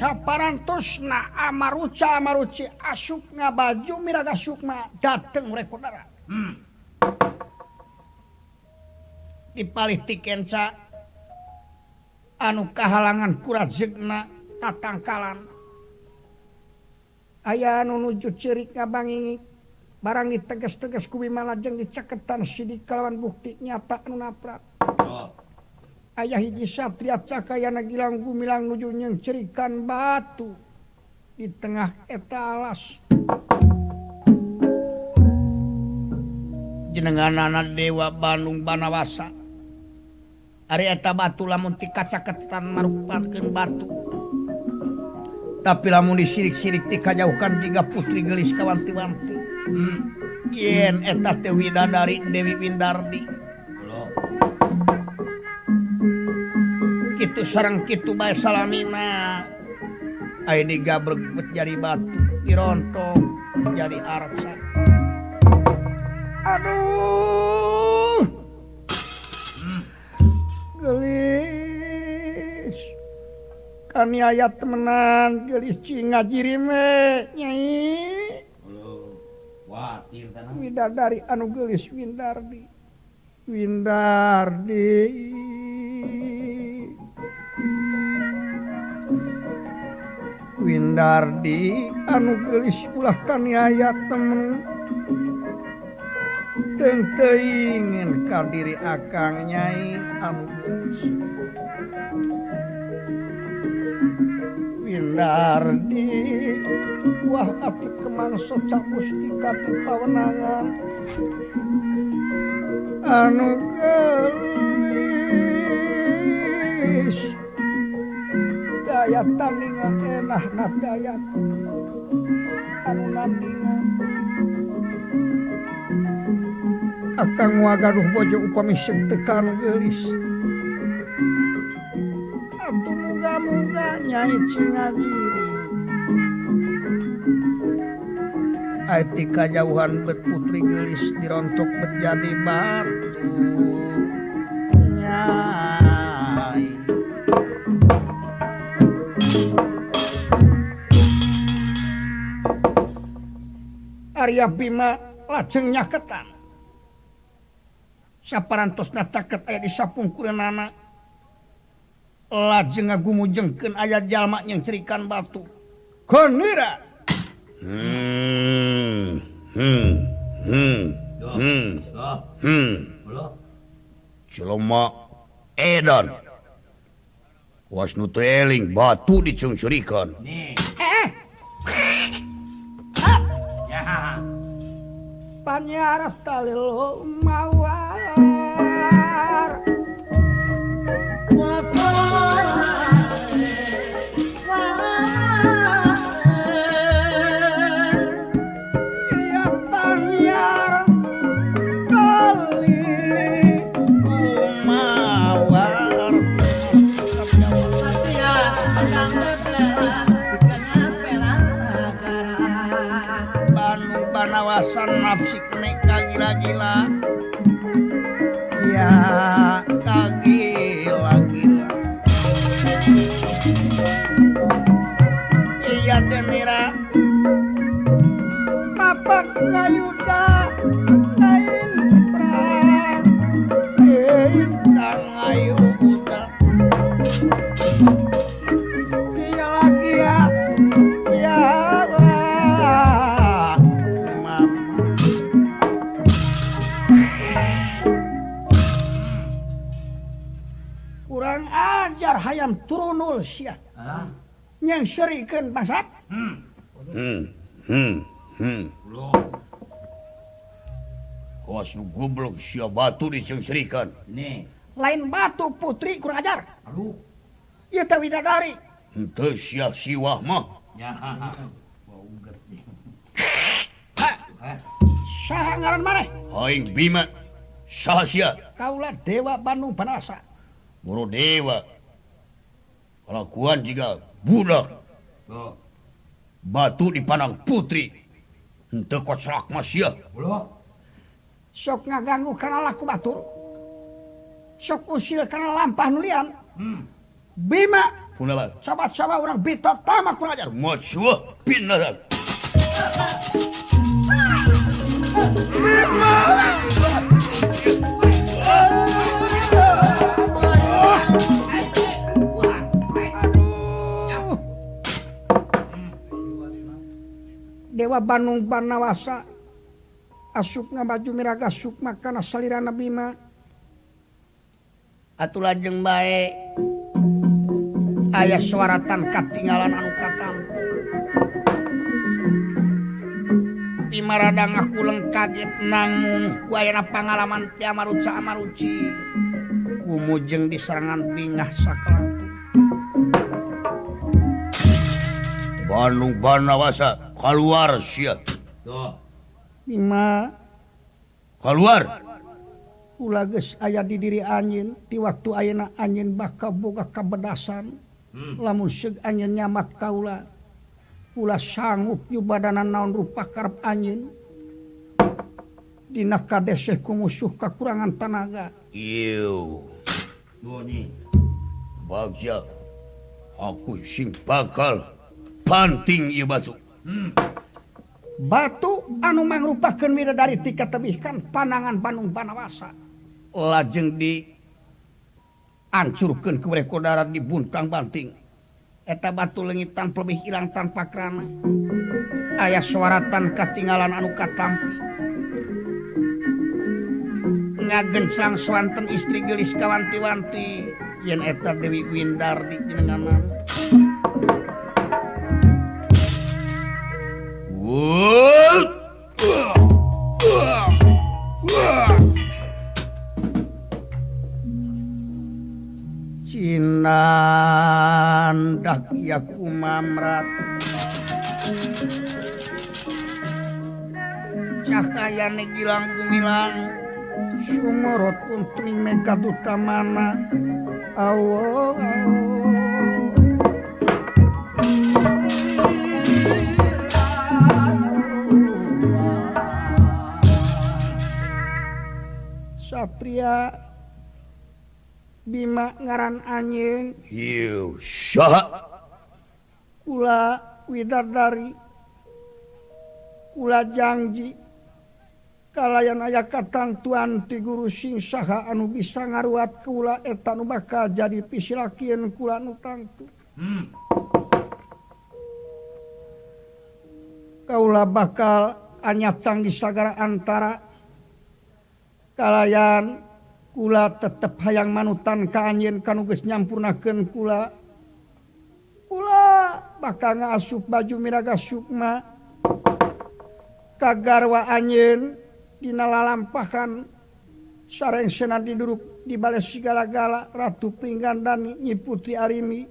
saparantosna Amaruci asukna baju miraga sukma dateng mereka saudara dipalih tikenca anu kahalangan kurajegna tatangkalan aya anu nuju cirik ngabangingik barang diteges-teges ku Bimalajeng dicaketan sidik kalawan bukti nyata anu naprak aya hiji satria cakayana gilang gumilang nuju nyeng cerikan batu di tengah eta alas jenenganana Dewa Bandung Banawasa ari eta batu lamun ti kacaketan marupakeun batu tapi lamun disirik-sirik ti kajauhan tiga putri gelis kawanti-wanti yen eta teh widadari Dewi Windardi kitu sareng kitu bae salamina aya digabreg jadi batu dirontok jadi arca aduh gelis kami ayat temenan gelis cingajirime nyai widadari anu gelis Windardi Windardi anu gelis ulah kami ayat temen teu ingin kadiri akang nyai anu gelis Windardi wah atuh kemangsa cak mustika teu pawenangan anu gelis daya tandingan enah nadaya anu nandingan akang wagaduh bojo upami setekan gelis atuh muga-muga nyai cingajiri ati kajauhan bet putri gelis dirontok bet jadi batu nyai Arya Bima lajeng nyaketan saparantosna caket aya di sapungkureunana lajeng ngagumujengkeun aya jalma yang cerikan batu konira Jelema edan was nu teu eling batu dicungcurikeun Panyarap talilo mawar ya panyar kali mawar Bandung Banawasan nafsik neka gila-gila ya kagila-gila iya demira mapak ngayuda lain perang kang ngayuda iya lagi ya kurang ajar hayam turunul sia yang serikeun bangsat Kawas nu goblok sia batu dicengserikeun lain batu putri kurang ajar aduh ieu teh widadari henteu sia siwah mah saha ngaran maneh aing Bima saha sia kaula Dewa Bandung Banawasa Muru Dewa kalakuan juga budak batu dipandang putri henteu kocrak mah sia sok ngaganggu kana laku batur sok usil kana lampah nulian Bima Coba-coba orang bita tamak kurang ajar. Mojo pindah. Dewa Bandung Banawasa asupna baju miraga sukma kana salirana Bima atuh lajeng bae aya suaratan katinggalan anu katampu Bima rada ngakuleng kaget nanggung ku ayana pangalaman ti Amaruci kumujeng diserangan bingah sakelantu Bandung Banawasa keluar sia. Bima keluar. Kula geus aya di diri anjeun ti waktu ayeuna anjeun bakal boga kabedasan. Lamun seug anjeun nyamat kaula. Kula sanggup nyubadanan naon rupa karep anjeun. Dina kadeseh ku musuh kakurangan tenaga. Ieu. Boni. Bagja. Aku sing bakal banting ieu batu. Batu anu mangrupakeun widadari ti katebihkan panangan Bandung Banawasa lajeng di ancurkeun ku Reko Darat di Buntang Banting eta batu leungitan lebih ilang tanpa krana aya suaratan katinggalan anu katampi ngagencang swanten istri geulis kawanti-wanti yen eta Dewi Windardi jenenganan Cinandak ya kumamrat cahayane gilang gumilang sumorot kuntring megadutamana awo Satria Bima ngaran anjeun ieu saha kula widadari kula janji kalayan aya katangtuan ti guru sing saha anu bisa ngaruat kula eta nu bakal jadi pisilakieun kula nu tangtu kaula bakal anyacang di sagara antara kalayan kula tetep hayang manutan ka anjeun kanu geus nyampurnakeun kula bakal ngasup baju miraga sukma ka garwa anjeun dina lalampahan sarengsena diduruk di bales sigala-gala Ratu Pringgandani Nyi Putri Arimi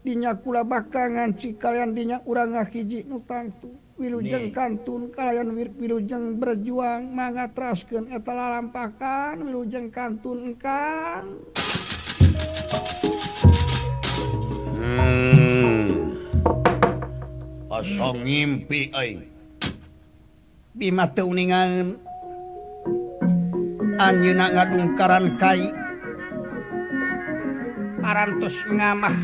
dinya kula bakal nganci kalian dinya urang ngahiji nu tangtu wilujeng kantun kalian wilujeng berjuang mangatraskeun eta lalampakan wilujeng kantun engkang asa ngimpi aing Bima teu ningaeun anjeunna ngadungkaran kai parantos ngamah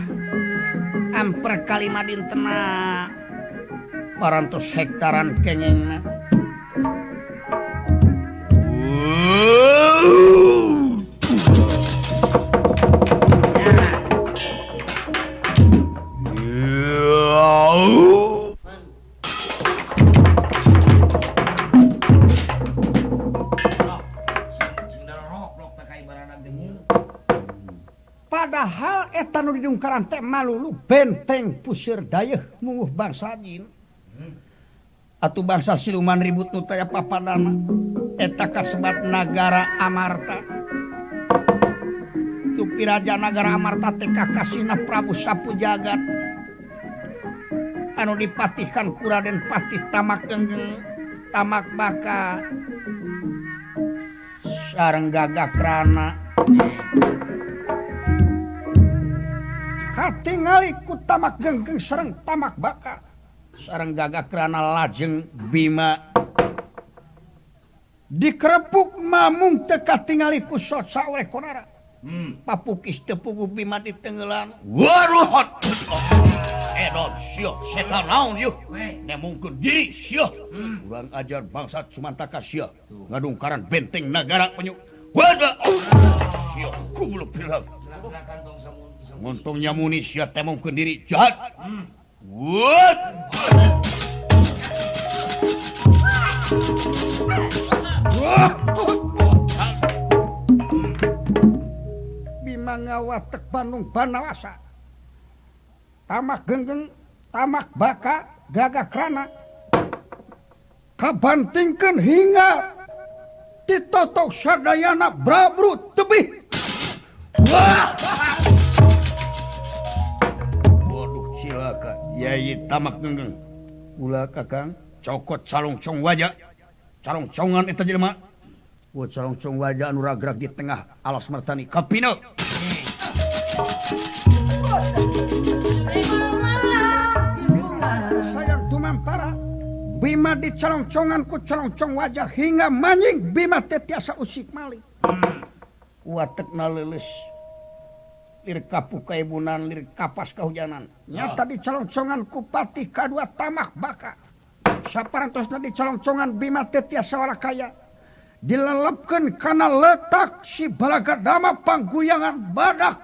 amper kalima dintena parantos hektaran kengengna padahal eta nu didungkaran teh malulu benteng puseur dayeuh munguh bangsa jin atuh bangsa siluman ribut nu taya papadana eta kasebat nagara Amarta tu piraja nagara Amarta teh kakasina Prabu Sapu Jagat anu dipatihkan ku Raden Patih Tamak Genggeng Tamak Baka sareng Gagakrana katingali ku Tamak Genggeng sareng Tamak Baka sareng Gagakrana lajeng Bima dikrepuk mamung teu katingali ku Soca Rekonara papukis tepugu Bima ditenggelan. Waduh. Edon sio setan naon yeuh. Nemungkeun diri sio. Urang ajar bangsat Sumantaka sio. Ngadungkaran benteng nagara penyu. Wadah. Sio goblok pilang. Untungnya muni sia temungkeun diri jahat. What? Bima ngawatek Bandung Banawasa. Tamak genggeng, tamak baka, gagak krana. Kabantingkeun hingga ditotok sadayana brabru tebih. Waduh cilaka, yai tamak genggeng. Ulah kakang, cokot calongcong wajah. Calongcongan eta jelema. Wah calongcong wajah anu ragrag di tengah alas martani kapina. Sayang tumampara. Bima di calongcongan ku calongcong wajah hingga manjing Bima teh tiasa usik malih. Watekna leuleus. Lir kapu kaebunan, lir kapas kahujanan. Nyata di calongcongan ku patih kadua tamak baka. Saparantosna di calongcongan Bima teh tiasa walakaya. Dilelepkeun kana letak si Balagadama pangguyangan badak.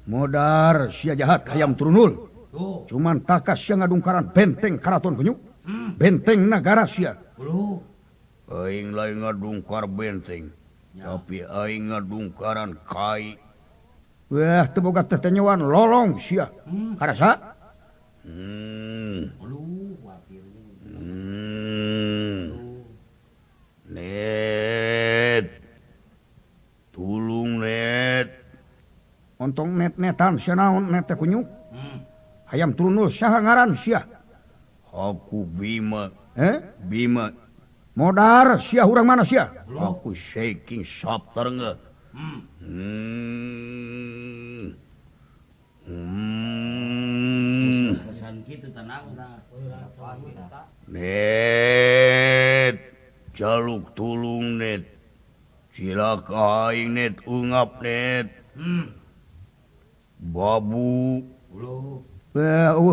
Modar sia jahat hayam turunul. Cuman takas sia ngadungkaran benteng karaton penyu. Benteng nagara sia. Aing lain ngadungkar benteng. Tapi aing ngadungkaran kai. Wah, teu boga teh nyawan lolong sia. Karasa? Net. Tulung net. Ontong net-netan sia naon net teh kunyu? Hayam turunul saha ngaran sia? Aku Bima. Bima. Modar sia urang mana sia? Aku shaking sabtar nge. Net. Jaluk tulung net. Cilaka aing net ungap net. Babu.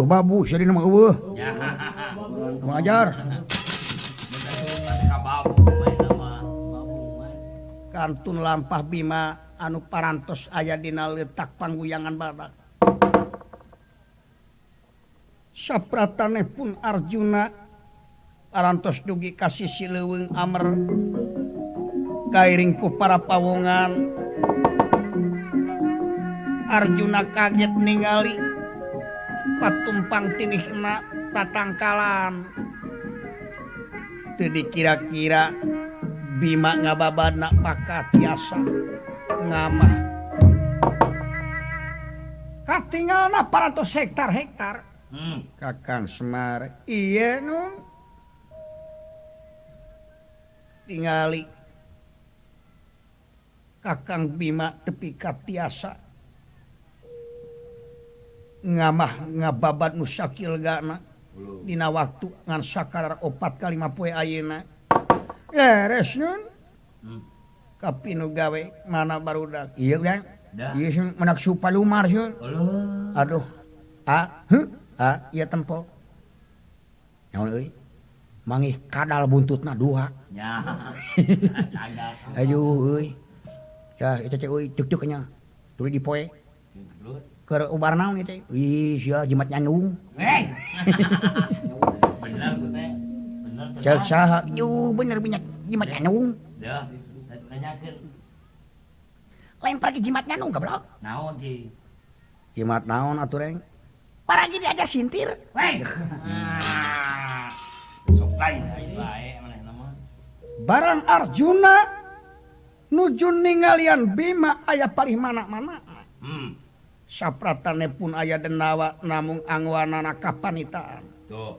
Babu sia dina mah eueuh. Ngajar. Kantun lampah Bima anu parantos aya dina letak pangguyangan badak. Sapratane pun Arjuna parantos dugi ka sisi leuweung Amer kairing ku para pawongan. Arjuna kaget ningali patumpang tinihna tatangkalan. Teu dikira-kira Bima ngababana baka tiasa ngamah. Katinggalna 400 hektar. Kakang Semar, iya nun. Tingali Kakang Bima tepi ka tiasa ngamah ngababad nu sakilgana dina waktu ngan sakarar 4 kali 50 poe ayeuna. Leres nun. Kapinu gawe mana barudak. Iya kan? Iya sih menak supalumar sih. Aduh. Iya tempol. Nyaon euy? Mangih kadal buntutna 2. Ya. Aduh euy. Ya eta cek euy cuk-cuk nya. Tuluy dipoe. Terus keur ubar naon ieu teh? Ih sia jimat nyanyung. Bener teh. Cek saha? Yuh bener banyak jimat nyanyung. Dah, nanyakeun. Lain pergi jimat nyanyung goblok. Naon sih? Jimat naon atuh reng? Paragi diajar sintir. Weh. Sok lain bae manehna mah. Barang Arjuna nuju ningalian Bima aya palih mana-mana. Sapratane pun aya denawa namung angwanana kapanitaan. Tuh.